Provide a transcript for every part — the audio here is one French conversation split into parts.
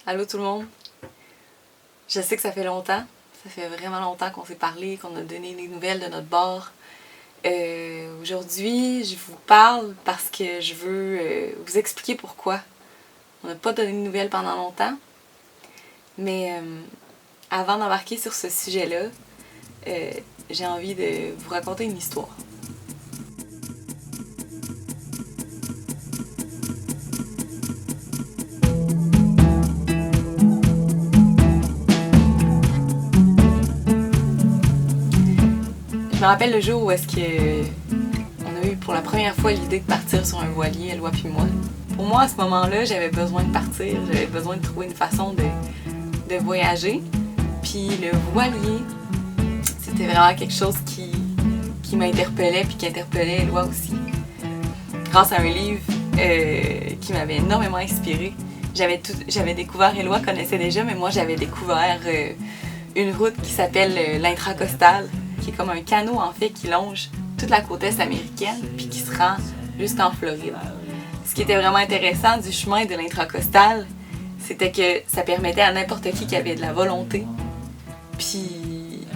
Allô tout le monde. Je sais que ça fait longtemps. Ça fait vraiment longtemps qu'on s'est parlé, qu'on a donné des nouvelles de notre bar. Aujourd'hui, je vous parle parce que je veux vous expliquer pourquoi. On n'a pas donné de nouvelles pendant longtemps. Mais avant d'embarquer sur ce sujet-là, j'ai envie de vous raconter une histoire. Je me rappelle le jour où est-ce que on a eu pour la première fois l'idée de partir sur un voilier, Eloi puis moi. Pour moi, à ce moment-là, j'avais besoin de partir, j'avais besoin de trouver une façon de voyager. Puis le voilier, c'était vraiment quelque chose qui m'interpellait puis qui interpellait Eloi aussi. Grâce à un livre qui m'avait énormément inspirée. J'avais découvert, Eloi connaissait déjà, mais moi j'avais découvert une route qui s'appelle l'Intracostale, qui est comme un canot en fait qui longe toute la côte est américaine puis qui se rend jusqu'en Floride. Ce qui était vraiment intéressant du chemin de l'Intracostale, c'était que ça permettait à n'importe qui avait de la volonté puis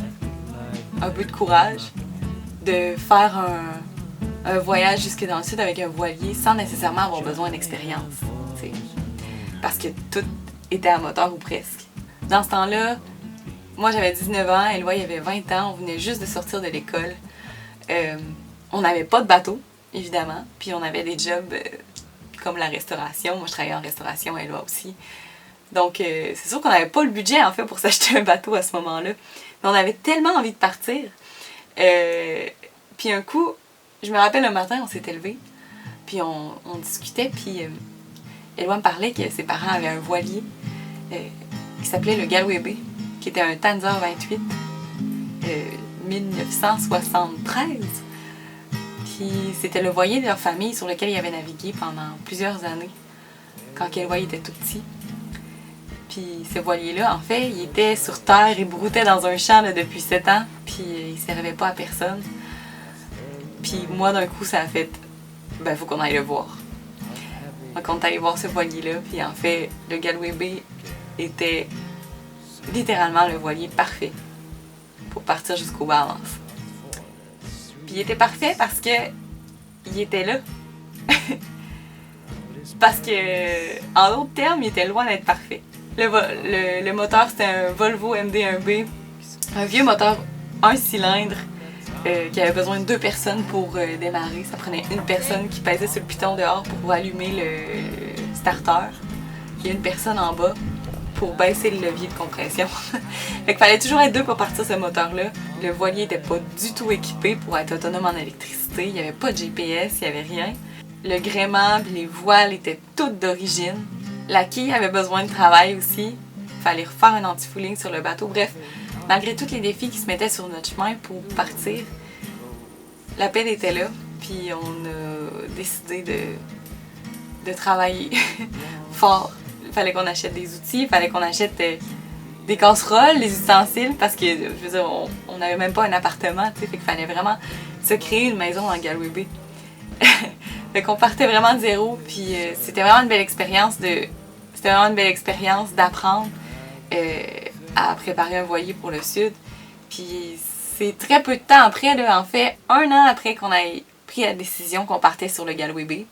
un peu de courage de faire un voyage jusque dans le sud avec un voilier sans nécessairement avoir besoin d'expérience. T'sais. Parce que tout était à moteur ou presque. Dans ce temps-là, moi j'avais 19 ans, Eloi il avait 20 ans, on venait juste de sortir de l'école. On n'avait pas de bateau, évidemment, puis on avait des jobs comme la restauration. Moi je travaillais en restauration, Eloi aussi. Donc c'est sûr qu'on n'avait pas le budget en fait pour s'acheter un bateau à ce moment-là. Mais on avait tellement envie de partir. Puis un coup, je me rappelle un matin, on s'était levés, puis on discutait, puis Eloi me parlait que ses parents avaient un voilier qui s'appelait le Galway Bay, qui était un Tanzer 28, 1973. Puis c'était le voilier de leur famille sur lequel ils avaient navigué pendant plusieurs années, quand Eloi était tout petit. Puis ce voilier-là, en fait, il était sur terre, il broutait dans un champ là, depuis 7 ans, puis il servait pas à personne. Puis moi, d'un coup, ça a fait, ben, faut qu'on aille le voir. Donc on est allé voir ce voilier-là, puis en fait, le Galway Bay était littéralement le voilier parfait pour partir jusqu'aux Bahamas. Puis il était parfait parce que il était là. Parce que, en d'autres termes, il était loin d'être parfait. Le moteur, c'était un Volvo MD1B, un vieux moteur 1 cylindre qui avait besoin de 2 personnes pour démarrer. Ça prenait une personne qui pesait sur le piton dehors pour allumer le starter et une personne en bas pour baisser le levier de compression. Fait qu'il fallait toujours être 2 pour partir ce moteur-là. Le voilier n'était pas du tout équipé pour être autonome en électricité. Il n'y avait pas de GPS, il n'y avait rien. Le gréement et les voiles étaient toutes d'origine. La quille avait besoin de travail aussi. Il fallait refaire un anti-fouling sur le bateau. Bref, malgré tous les défis qui se mettaient sur notre chemin pour partir, la peine était là. Puis on a décidé de travailler fort. Il fallait qu'on achète des outils, il fallait qu'on achète des casseroles, des ustensiles, parce que, je veux dire, on n'avait même pas un appartement, tu sais, fait qu'il fallait vraiment se créer une maison dans Galway Bay. Fait qu'on partait vraiment de zéro, puis c'était vraiment une belle expérience d'apprendre à préparer un voilier pour le sud. Puis c'est très peu de temps après, là, en fait, 1 an après qu'on ait pris la décision qu'on partait sur le Galway Bay,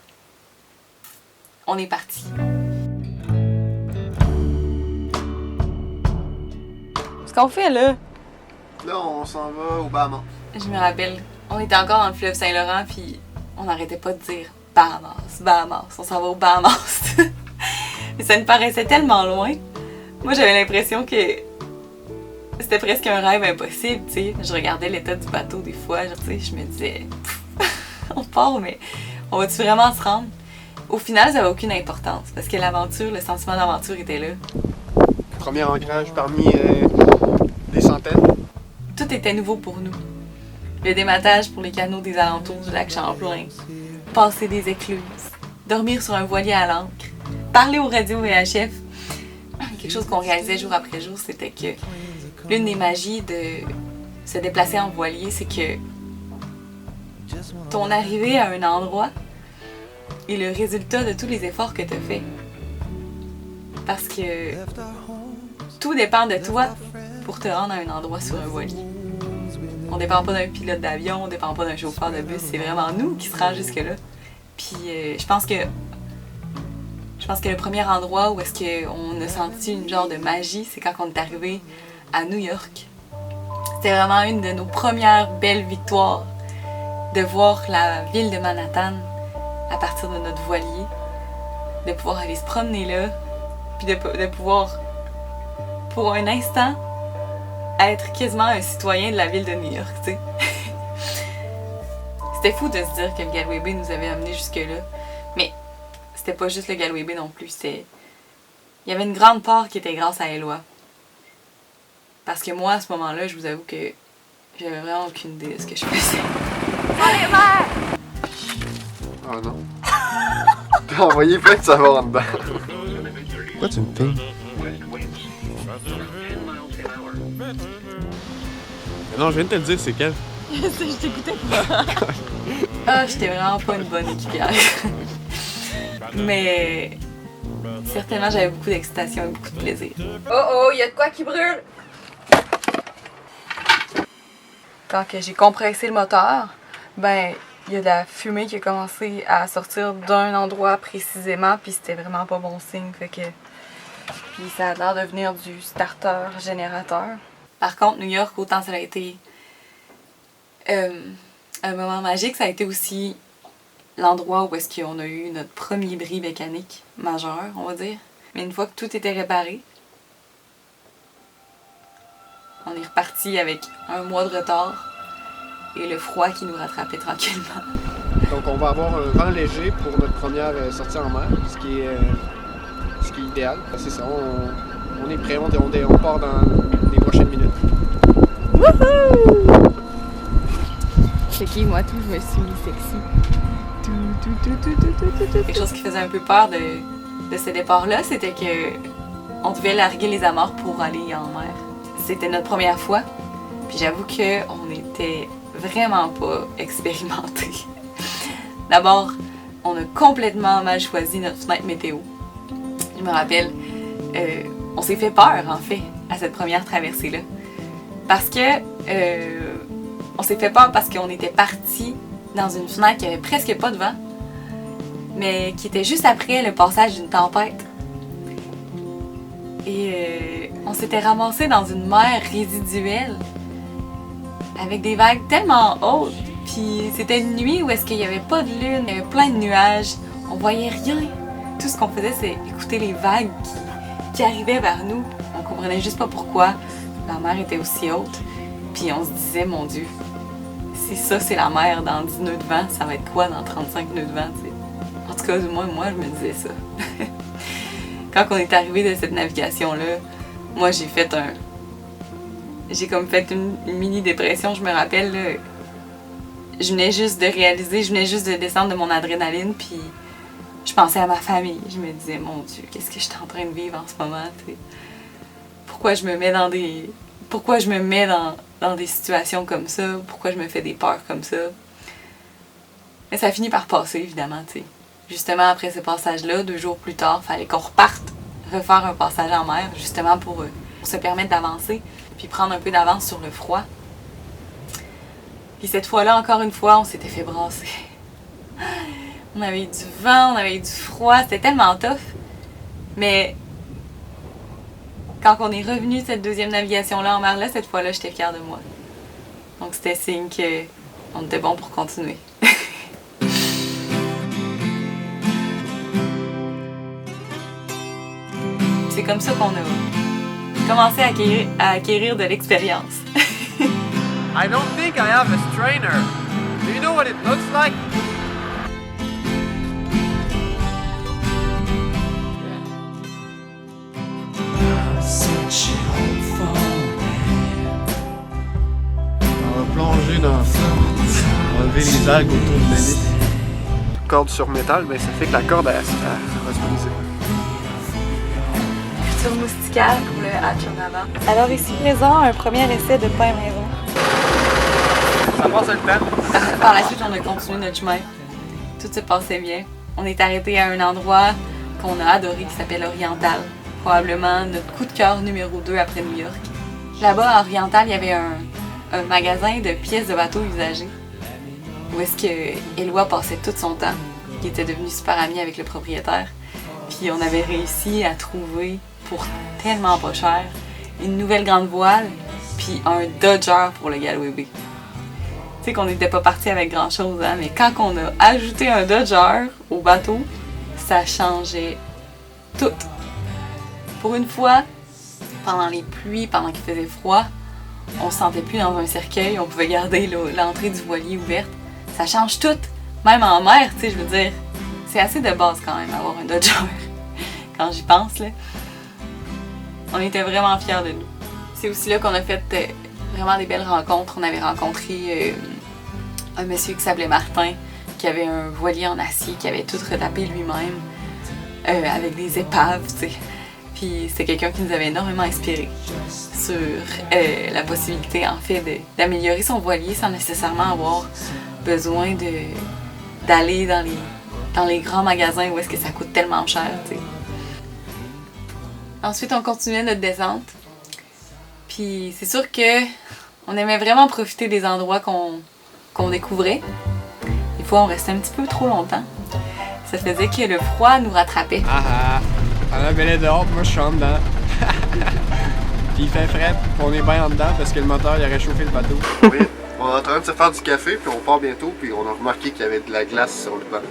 on est parti. Ce qu'on fait là? Là, on s'en va au Bahamas. Je me rappelle, on était encore dans le fleuve Saint-Laurent, puis on n'arrêtait pas de dire Bahamas, Bahamas, on s'en va au Bahamas. Et ça nous paraissait tellement loin. Moi, j'avais l'impression que c'était presque un rêve impossible, tu sais. Je regardais l'état du bateau des fois, tu sais, je me disais, on part, mais on va-tu vraiment se rendre? Au final, ça n'avait aucune importance, parce que l'aventure, le sentiment d'aventure était là. Premier ancrage parmi des centaines. Tout était nouveau pour nous. Le dématage pour les canaux des alentours du lac Champlain, passer des écluses, dormir sur un voilier à l'ancre, parler au radio VHF. Quelque chose qu'on réalisait jour après jour, c'était que l'une des magies de se déplacer en voilier, c'est que ton arrivée à un endroit est le résultat de tous les efforts que tu as faits. Parce que tout dépend de toi pour te rendre à un endroit sur un voilier. On dépend pas d'un pilote d'avion, on dépend pas d'un chauffeur de bus, c'est vraiment nous qui se rend jusque-là. Puis je pense que le premier endroit où est-ce qu'on a senti une genre de magie, c'est quand on est arrivé à New York. C'était vraiment une de nos premières belles victoires de voir la ville de Manhattan à partir de notre voilier, de pouvoir aller se promener là, puis de pouvoir, pour un instant, être quasiment un citoyen de la ville de New York, tu sais. C'était fou de se dire que le Galway Bay nous avait amenés jusque-là, mais c'était pas juste le Galway Bay non plus, il y avait une grande part qui était grâce à Éloi. Parce que moi, à ce moment-là, je vous avoue que j'avais vraiment aucune idée de ce que je faisais. Allez, va! Oh non. T'as envoyé plein de savon en dedans. Pourquoi tu me filmes? Non, je viens de te le dire, c'est quel? Je t'écoutais pas. Ah, j'étais vraiment pas une bonne équipière. Mais certainement, j'avais beaucoup d'excitation et beaucoup de plaisir. Oh, il y a de quoi qui brûle! Quand j'ai compressé le moteur, ben, il y a de la fumée qui a commencé à sortir d'un endroit précisément, puis c'était vraiment pas bon signe, fait que... Puis ça a l'air de venir du starter-générateur. Par contre, New York, autant ça a été un moment magique, ça a été aussi l'endroit où est-ce qu'on a eu notre premier bris mécanique majeur, on va dire. Mais une fois que tout était réparé, on est reparti avec un mois de retard et le froid qui nous rattrapait tranquillement. Donc on va avoir un vent léger pour notre première sortie en mer, ce qui est idéal. C'est ça, on est prêt, on part dans les prochaines minutes. Wouhou! C'est qui, moi, tout, je me suis mis sexy. Quelque chose qui faisait un peu peur de ce départ-là, c'était que on devait larguer les amarres pour aller en mer. C'était notre première fois, puis j'avoue qu'on était vraiment pas expérimentés. D'abord, on a complètement mal choisi notre fenêtre météo. Je me rappelle, on s'est fait peur, en fait, à cette première traversée-là. Parce que, on s'est fait peur parce qu'on était partis dans une fenêtre qui avait presque pas de vent, mais qui était juste après le passage d'une tempête. Et on s'était ramassé dans une mer résiduelle avec des vagues tellement hautes. Puis c'était une nuit où est-ce qu'il n'y avait pas de lune, il y avait plein de nuages, on voyait rien. Tout ce qu'on faisait, c'est écouter les vagues qui arrivaient vers nous. On comprenait juste pas pourquoi la mer était aussi haute. Puis on se disait, mon Dieu, si ça c'est la mer dans 10 nœuds de vent, ça va être quoi dans 35 nœuds de vent, tu sais? En tout cas, moi je me disais ça. Quand on est arrivé de cette navigation-là, moi j'ai comme fait une mini dépression, je me rappelle, là, je venais juste de descendre de mon adrénaline, puis je pensais à ma famille. Je me disais, mon Dieu, qu'est-ce que je suis en train de vivre en ce moment, t'sais? Pourquoi je me mets dans des situations comme ça? Pourquoi je me fais des peurs comme ça? Mais ça a fini par passer, évidemment, tu sais. Justement, après ce passage-là, 2 jours plus tard, il fallait qu'on reparte refaire un passage en mer, justement pour se permettre d'avancer, puis prendre un peu d'avance sur le froid. Puis cette fois-là, encore une fois, on s'était fait brasser. On avait eu du vent, on avait eu du froid, c'était tellement tough. Mais quand on est revenu de cette deuxième navigation-là en mer-là, cette fois-là, j'étais fière de moi. Donc c'était signe qu'on était bon pour continuer. C'est comme ça qu'on a commencé à acquérir de l'expérience. I don't think I have a strainer. Do you know what it looks like? On va plonger dans ça. Enlever les algues autour de la liste. Corde sur métal, ben ça fait que la corde elle va se briser. Sur mousticale pour le hatch en avant. Alors ici présent, un premier essai de pain maison. Ça passe le temps. Par la suite, on a continué notre chemin. Tout se passait bien. On est arrêté à un endroit qu'on a adoré qui s'appelle Oriental. probablement notre coup de cœur numéro 2 après New York. Là-bas, à Oriental, il y avait un magasin de pièces de bateaux usagées où est-ce que Éloi passait tout son temps. Il était devenu super ami avec le propriétaire. Puis on avait réussi à trouver, pour tellement pas cher, une nouvelle grande voile puis un Dodger pour le Galway Bay. Tu sais qu'on n'était pas parti avec grand-chose, hein, mais quand on a ajouté un Dodger au bateau, ça changeait tout. Pour une fois, pendant les pluies, pendant qu'il faisait froid, on se sentait plus dans un cercueil, on pouvait garder l'entrée du voilier ouverte. Ça change tout, même en mer, tu sais, je veux dire. C'est assez de base quand même avoir un Dodger, quand j'y pense, là. On était vraiment fiers de nous. C'est aussi là qu'on a fait vraiment des belles rencontres. On avait rencontré un monsieur qui s'appelait Martin, qui avait un voilier en acier, qui avait tout retapé lui-même, avec des épaves, tu sais. Puis c'était quelqu'un qui nous avait énormément inspiré sur la possibilité, en fait, d'améliorer son voilier sans nécessairement avoir besoin d'aller dans les grands magasins où est-ce que ça coûte tellement cher, tu sais. Ensuite, on continuait notre descente. Puis c'est sûr que on aimait vraiment profiter des endroits qu'on découvrait. Des fois, on restait un petit peu trop longtemps. Ça faisait que le froid nous rattrapait. On a bel dehors, moi je suis en dedans. Puis il fait frais, puis on est bien en dedans parce que le moteur il a réchauffé le bateau. Oui, on est en train de se faire du café, puis on part bientôt, puis on a remarqué qu'il y avait de la glace sur le banc.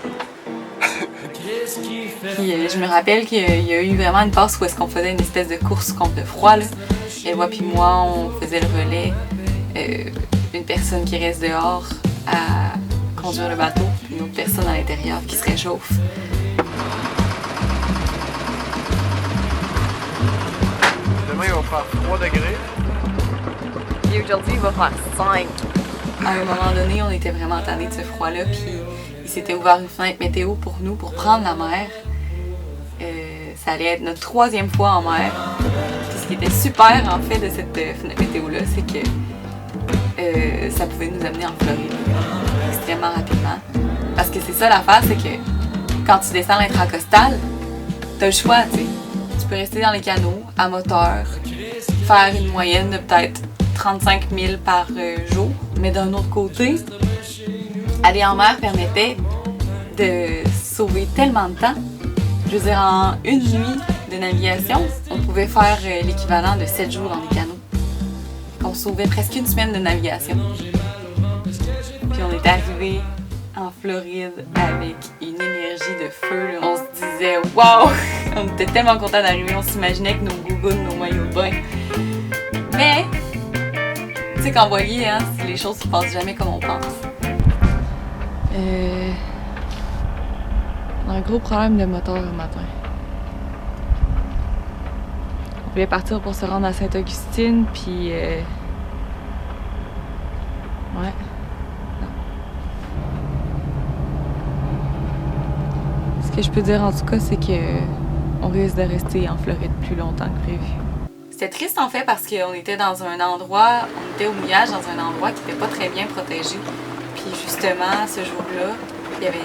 Puis je me rappelle qu'il y a eu vraiment une passe où est-ce qu'on faisait une espèce de course contre le froid, là. Éloi puis moi, on faisait le relais. Une personne qui reste dehors à conduire le bateau, puis une autre personne à l'intérieur qui se réchauffe. Demain, il va faire 3 degrés. Et aujourd'hui, il va faire 5. À un moment donné, on était vraiment tannés de ce froid-là, puis il s'était ouvert une fenêtre météo pour nous, pour prendre la mer. Ça allait être notre 3e fois en mer. Puis ce qui était super, en fait, de cette fenêtre météo-là, c'est que ça pouvait nous amener en Floride extrêmement rapidement. Parce que c'est ça l'affaire, c'est que quand tu descends l'intracostal, t'as le choix, tu sais. Tu peux rester dans les canaux, à moteur, faire une moyenne de peut-être 35 000 par jour. Mais d'un autre côté, aller en mer permettait de sauver tellement de temps. Je veux dire, en une nuit de navigation, on pouvait faire l'équivalent de 7 jours dans les canaux. On sauvait presque une semaine de navigation. Puis on est arrivé en Floride avec une énergie de feu. Là. On se disait « Wow! » On était tellement contents d'arriver, on s'imaginait que nos gougounes, nos maillots de bain. Mais, tu sais qu'en voilier, hein, les choses ne se passent jamais comme on pense. On a un gros problème de moteur le matin. On voulait partir pour se rendre à Sainte-Augustine, puis ouais. Non. Ce que je peux dire en tout cas, c'est que on risque de rester en Floride plus longtemps que prévu. C'était triste en fait parce qu'on était dans un endroit, on était au mouillage dans un endroit qui n'était pas très bien protégé. Puis justement, ce jour-là, il y avait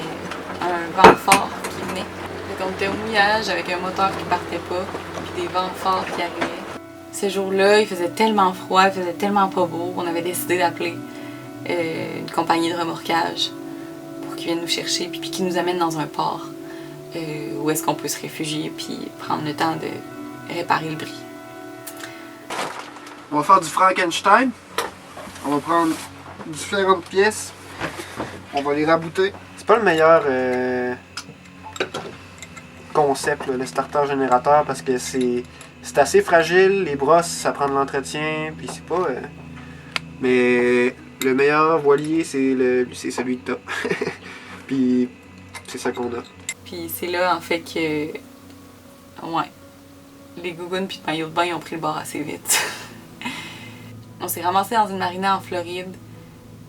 un vent fort qui venait. Donc on était au mouillage avec un moteur qui partait pas, puis des vents forts qui arrivaient. Ce jour-là, il faisait tellement froid, il faisait tellement pas beau, on avait décidé d'appeler une compagnie de remorquage pour qu'ils viennent nous chercher, puis qu'ils nous amènent dans un port où est-ce qu'on peut se réfugier, puis prendre le temps de réparer le bris. On va faire du Frankenstein. On va prendre différentes pièces. On va les rabouter. C'est pas le meilleur concept, là, le starter-générateur, parce que c'est assez fragile. Les brosses, ça prend de l'entretien, puis c'est pas... Mais le meilleur voilier, c'est celui que t'as. Puis c'est ça qu'on a. Puis c'est là, en fait, que... Ouais. Les gougounes puis le maillot de bain, ils ont pris le bord assez vite. On s'est ramassé dans une marina en Floride.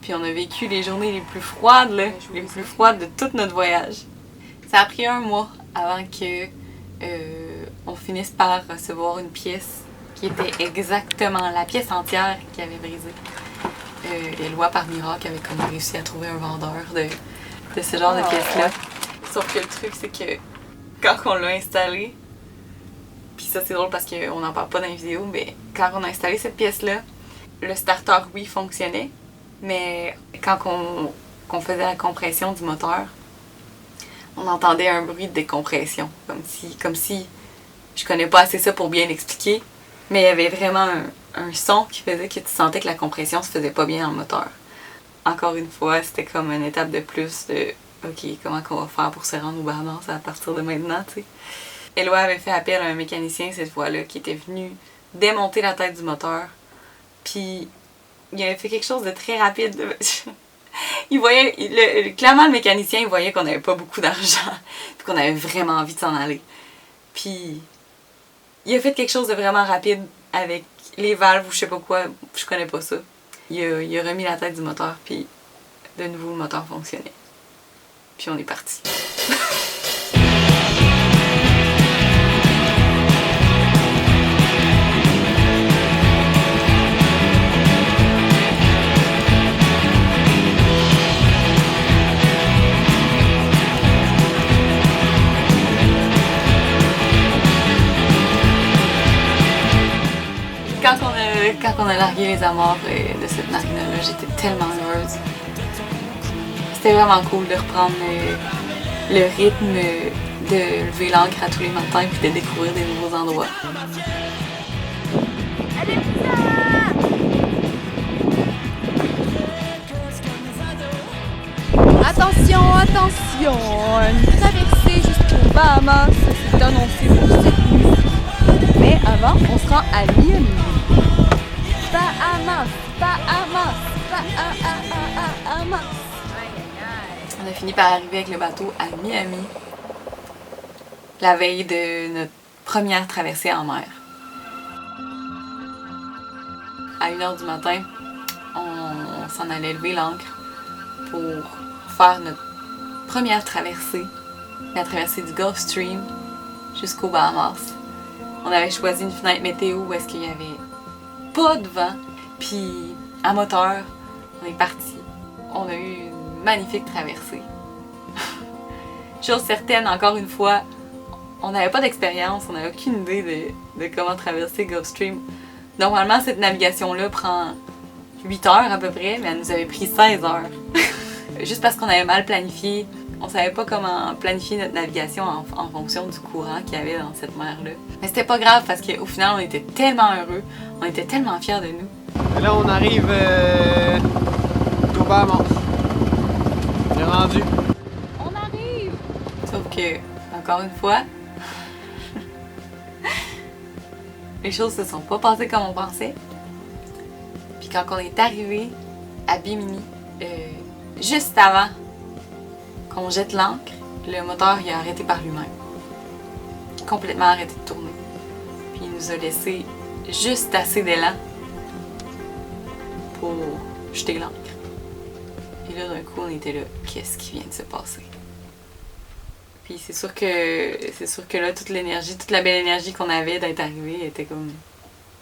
Puis on a vécu les journées les plus froides, là, les plus froides de tout notre voyage. Ça a pris 1 mois avant que on finisse par recevoir une pièce qui était exactement la pièce entière qui avait brisé. Éloi, par miracle, avait comme réussi à trouver un vendeur de ce genre de pièces-là. Sauf que le truc, c'est que quand on l'a installé, puis ça c'est drôle parce qu'on n'en parle pas dans les vidéos, mais quand on a installé cette pièce-là, le starter, oui, fonctionnait, mais quand on faisait la compression du moteur, on entendait un bruit de décompression, comme si je connais pas assez ça pour bien l'expliquer, mais il y avait vraiment un son qui faisait que tu sentais que la compression se faisait pas bien dans le moteur. Encore une fois, c'était comme une étape de plus de OK, comment qu'on va faire pour se rendre au Bahamas à partir de maintenant, tu sais. Éloi avait fait appel à un mécanicien cette fois-là qui était venu démonter la tête du moteur. Puis il avait fait quelque chose de très rapide. Il voyait, clairement le mécanicien il voyait qu'on n'avait pas beaucoup d'argent, puis qu'on avait vraiment envie de s'en aller. Puis il a fait quelque chose de vraiment rapide avec les valves ou je sais pas quoi, je connais pas ça. Il a remis la tête du moteur, puis de nouveau le moteur fonctionnait. Puis on est parti. Quand on a largué les amarres de cette marina-là, j'étais tellement heureuse. C'était vraiment cool de reprendre le rythme de lever l'ancre à tous les matins puis de découvrir des nouveaux endroits. Attention, attention! Une traversée jusqu'au Bahamas, c'est annoncé pour cette nuit. Mais avant, on se rend à Miami. Bahamas, Bahamas, Bahamas. On a fini par arriver avec le bateau à Miami, la veille de notre première traversée en mer. À 1h du matin, on s'en allait lever l'ancre pour faire notre première traversée, la traversée du Gulf Stream jusqu'au Bahamas. On avait choisi une fenêtre météo où est-ce qu'il y avait pas de vent, puis à moteur, on est parti. On a eu une magnifique traversée. Chose certaine, encore une fois, on n'avait pas d'expérience, on n'avait aucune idée de comment traverser Gulf Stream. Normalement, cette navigation-là prend 8 heures à peu près, mais elle nous avait pris 16 heures. Juste parce qu'on avait mal planifié. On savait pas comment planifier notre navigation en fonction du courant qu'il y avait dans cette mer-là. Mais c'était pas grave parce qu'au final, on était tellement heureux, on était tellement fiers de nous. Et là, on arrive au Bahamas. On est rendu. On arrive! Sauf que, encore une fois, les choses se sont pas passées comme on pensait. Puis quand on est arrivé à Bimini, juste avant qu'on jette l'ancre, le moteur il a arrêté par lui-même. Complètement arrêté de tourner. Puis il nous a laissé juste assez d'élan pour jeter l'ancre. Et là, d'un coup, on était là, qu'est-ce qui vient de se passer? Puis c'est sûr que là, toute la belle énergie qu'on avait d'être arrivé était comme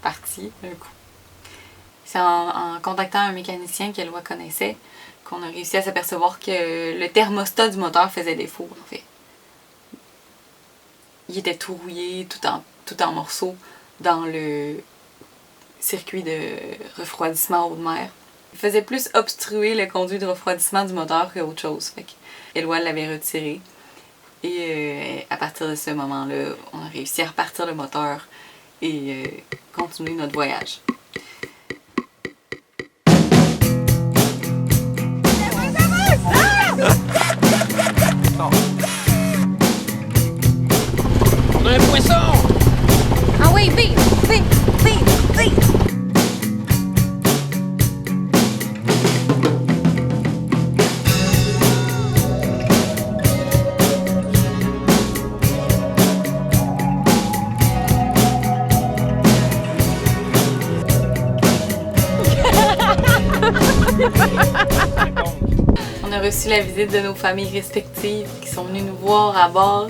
partie d'un coup. C'est en contactant un mécanicien qu'Éloi connaissait qu'on a réussi à s'apercevoir que le thermostat du moteur faisait défaut, en fait. Il était tout rouillé, tout en morceaux dans le circuit de refroidissement haut de mer. Il faisait plus obstruer le conduit de refroidissement du moteur qu'autre chose. Fait qu'Éloi l'avait retiré. Et à partir de ce moment-là, on a réussi à repartir le moteur et continuer notre voyage. On a un poisson! Ah oui, vite, vite, vite, vite! On a reçu la visite de nos familles respectives qui sont venues nous voir à bord.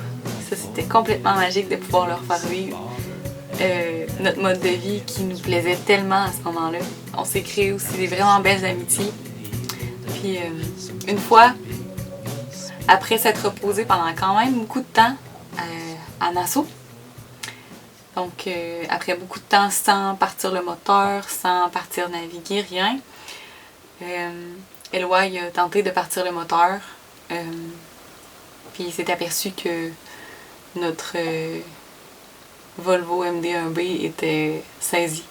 Ça, c'était complètement magique de pouvoir leur faire vivre notre mode de vie qui nous plaisait tellement à ce moment-là. On s'est créé aussi des vraiment belles amitiés. Puis une fois, après s'être reposé pendant quand même beaucoup de temps à Nassau, Donc, après beaucoup de temps sans partir le moteur, sans partir naviguer, rien, Éloi a tenté de partir le moteur. Puis il s'est aperçu que notre Volvo MD1B était saisi.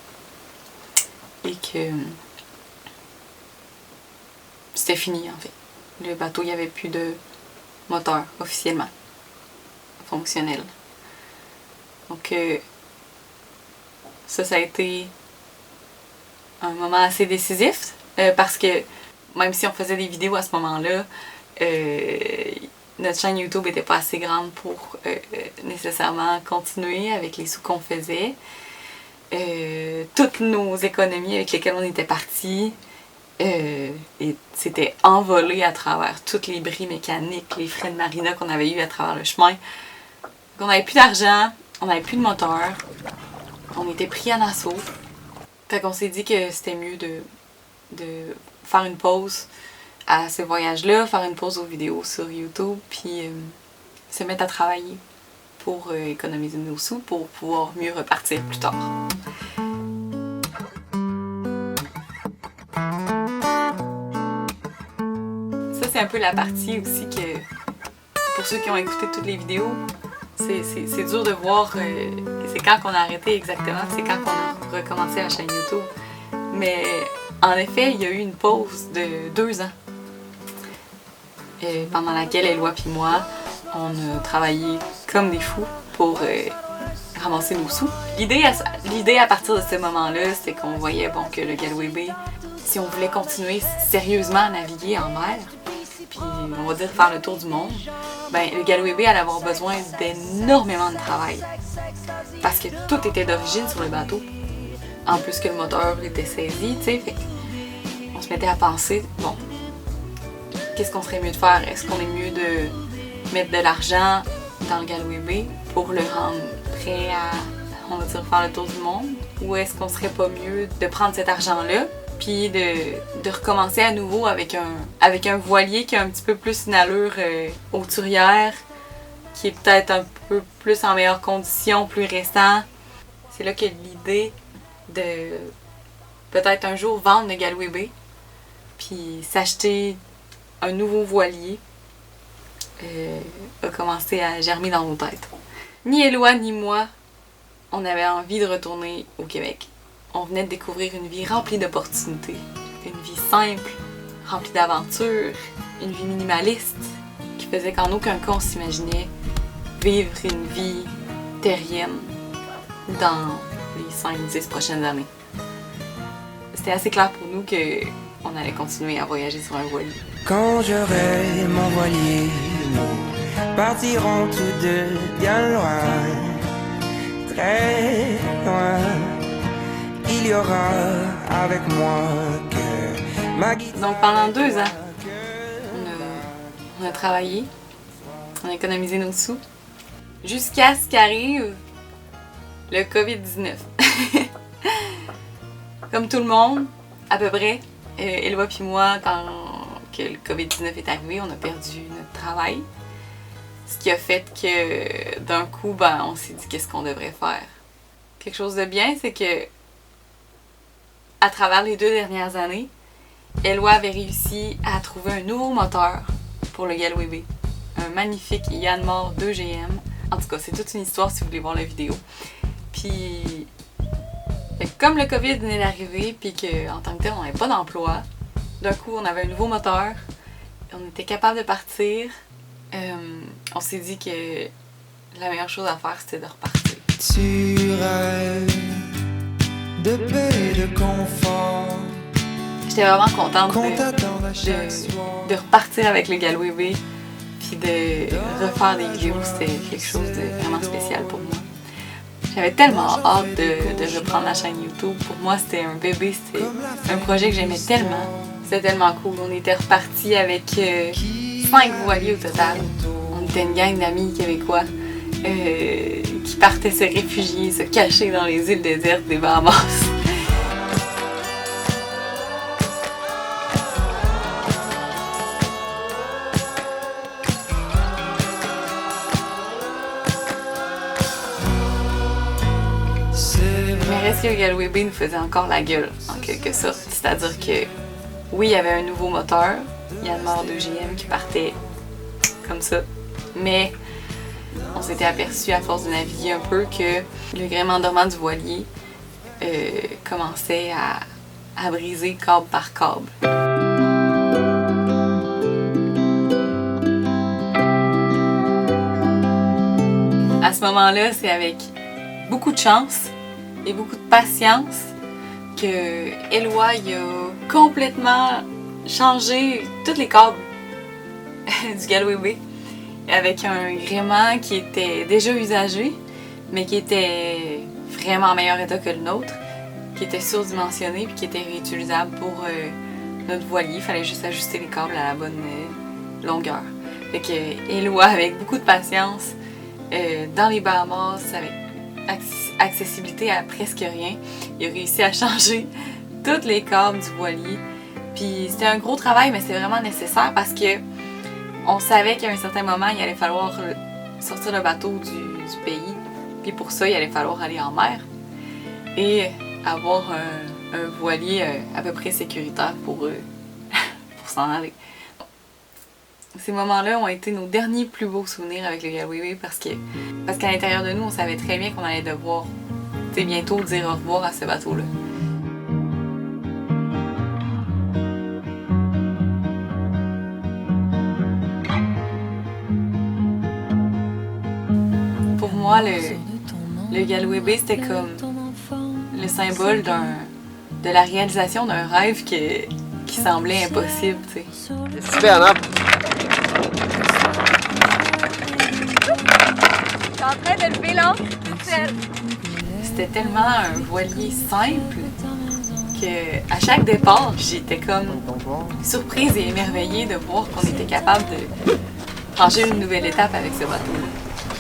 Et que c'était fini en fait. Le bateau, il n'y avait plus de moteur officiellement fonctionnel. Donc ça a été un moment assez décisif parce que même si on faisait des vidéos à ce moment-là, notre chaîne YouTube n'était pas assez grande pour nécessairement continuer avec les sous qu'on faisait. Toutes nos économies avec lesquelles on était partis s'étaient envolées à travers toutes les bris mécaniques, les frais de marina qu'on avait eu à travers le chemin. Donc on n'avait plus d'argent, on n'avait plus de moteur, on était pris en assaut. Fait qu'on s'est dit que c'était mieux de faire une pause à ce voyage-là, faire une pause aux vidéos sur YouTube, puis se mettre à travailler pour économiser nos sous, pour pouvoir mieux repartir plus tard. Ça, c'est un peu la partie aussi que, pour ceux qui ont écouté toutes les vidéos, c'est dur de voir c'est quand qu'on a arrêté exactement, c'est quand qu'on a recommencé la chaîne YouTube. Mais en effet, il y a eu une pause de 2 ans pendant laquelle Éloi et moi, on a travaillé comme des fous pour ramasser nos sous. L'idée à partir de ce moment-là, c'est qu'on voyait que le Galloway Bay, si on voulait continuer sérieusement à naviguer en mer, puis on va dire faire le tour du monde, le Galloway Bay allait avoir besoin d'énormément de travail. Parce que tout était d'origine sur le bateau. En plus que le moteur était saisi, tu sais, on se mettait à penser, qu'est-ce qu'on serait mieux de faire? Est-ce qu'on est mieux de mettre de l'argent dans le Galloway Bay pour le rendre prêt à, on va dire, faire le tour du monde? Ou est-ce qu'on serait pas mieux de prendre cet argent-là puis de recommencer à nouveau avec un voilier qui a un petit peu plus une allure hauturière, qui est peut-être un peu plus en meilleure condition, plus récent? C'est là que l'idée de peut-être un jour vendre le Galloway Bay puis s'acheter un nouveau voilier a commencé à germer dans nos têtes. Ni Éloi ni moi, on avait envie de retourner au Québec. On venait de découvrir une vie remplie d'opportunités, une vie simple, remplie d'aventures, une vie minimaliste qui faisait qu'en aucun cas on s'imaginait vivre une vie terrienne dans les 5-10 prochaines années. C'était assez clair pour nous qu'on allait continuer à voyager sur un voilier. Quand j'aurai mon voilier, nous partirons tous deux bien loin, très loin. Il y aura avec moi que ma guitare. Donc pendant 2 ans, on a travaillé, on a économisé nos sous, jusqu'à ce qu'arrive le COVID-19. Comme tout le monde, à peu près, Éloi puis moi, quand que le COVID-19 est arrivé, on a perdu notre travail. Ce qui a fait que d'un coup, on s'est dit qu'est-ce qu'on devrait faire. Quelque chose de bien, c'est que à travers les 2 dernières années, Éloi avait réussi à trouver un nouveau moteur pour le Galloway Bay. Un magnifique Yanmar 2GM. En tout cas, c'est toute une histoire si vous voulez voir la vidéo. Puis, comme le COVID venait d'arriver, puis qu'en tant que tel, on n'avait pas d'emploi, d'un coup, on avait un nouveau moteur, on était capable de partir. On s'est dit que la meilleure chose à faire, c'était de repartir. Tu rêves de paix et de confort. J'étais vraiment contente de repartir avec le Galloway Bay, puis de refaire des vidéos. C'était quelque chose de vraiment spécial pour moi. J'avais tellement hâte de reprendre la chaîne YouTube. Pour moi, c'était un bébé, c'était un projet que j'aimais tellement. C'était tellement cool. On était repartis avec 5 voiliers au total. On était une gang d'amis québécois qui partaient se réfugier, se cacher dans les îles désertes des Bahamas. Mais reste que le Galloway Bay nous faisait encore la gueule, en quelque sorte. C'est-à-dire que, oui, il y avait un nouveau moteur, Yanmar 2GM qui partait comme ça, mais on s'était aperçu à force de naviguer un peu que le gréement dormant du voilier commençait à briser câble par câble. À ce moment-là, c'est avec beaucoup de chance et beaucoup de patience que Éloi a complètement changé tous les câbles du Galloway Bay avec un gréement qui était déjà usagé, mais qui était vraiment en meilleur état que le nôtre, qui était surdimensionné puis qui était réutilisable pour notre voilier. Il fallait juste ajuster les câbles à la bonne longueur. Fait que Éloi, avec beaucoup de patience, dans les Bahamas, avec accessibilité à presque rien, il a réussi à changer tous les câbles du voilier. Puis c'était un gros travail, mais c'était vraiment nécessaire parce que on savait qu'à un certain moment, il allait falloir sortir le bateau du pays. Puis pour ça, il allait falloir aller en mer et avoir un voilier à peu près sécuritaire pour s'en aller. Ces moments-là ont été nos derniers plus beaux souvenirs avec le Galloway Bay parce qu'à l'intérieur de nous, on savait très bien qu'on allait devoir bientôt dire au revoir à ce bateau-là. Pour moi, le Galloway Bay, c'était comme le symbole de la réalisation d'un rêve qui semblait impossible, tu sais. Qu'est-ce que tu fais, Anna? Je suis en train de lever l'ancre. C'était tellement un voilier simple que à chaque départ, j'étais comme surprise et émerveillée de voir qu'on était capable de franchir une nouvelle étape avec ce bateau-là.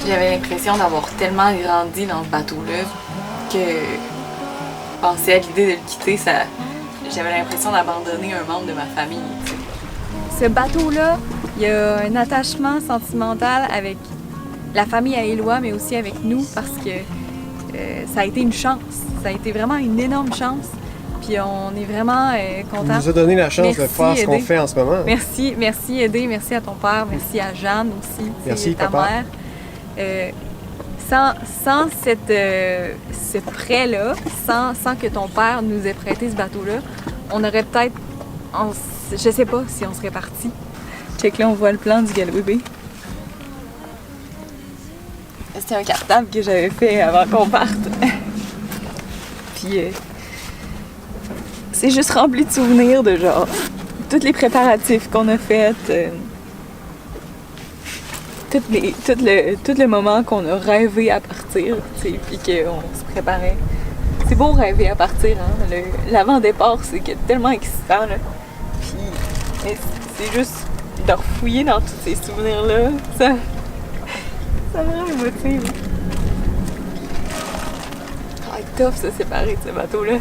J'avais l'impression d'avoir tellement grandi dans ce bateau-là que penser à l'idée de le quitter, j'avais l'impression d'abandonner un membre de ma famille. Tu sais. Ce bateau-là, il y a un attachement sentimental avec la famille à Éloi, mais aussi avec nous parce que ça a été une chance. Ça a été vraiment une énorme chance. Puis on est vraiment contents. Tu nous as donné la chance de faire ce qu'on fait en ce moment. Merci Aidé, merci à ton père, merci à Jeanne aussi, merci, ta papa. mère. Sans ce prêt-là, sans que ton père nous ait prêté ce bateau-là, on aurait peut-être... Je sais pas si on serait parti. Check là, on voit le plan du Galloway Bay. C'était un cartable que j'avais fait avant qu'on parte. Puis c'est juste rempli de souvenirs de genre tous les préparatifs qu'on a faits, tout le moment qu'on a rêvé à partir, puis qu'on se préparait. C'est beau rêver à partir, hein? L'avant-départ, c'est tellement excitant, là. Puis c'est juste de refouiller dans tous ces souvenirs-là, ça me rend émotive. Ça va être tough, se séparer de ce bateau-là.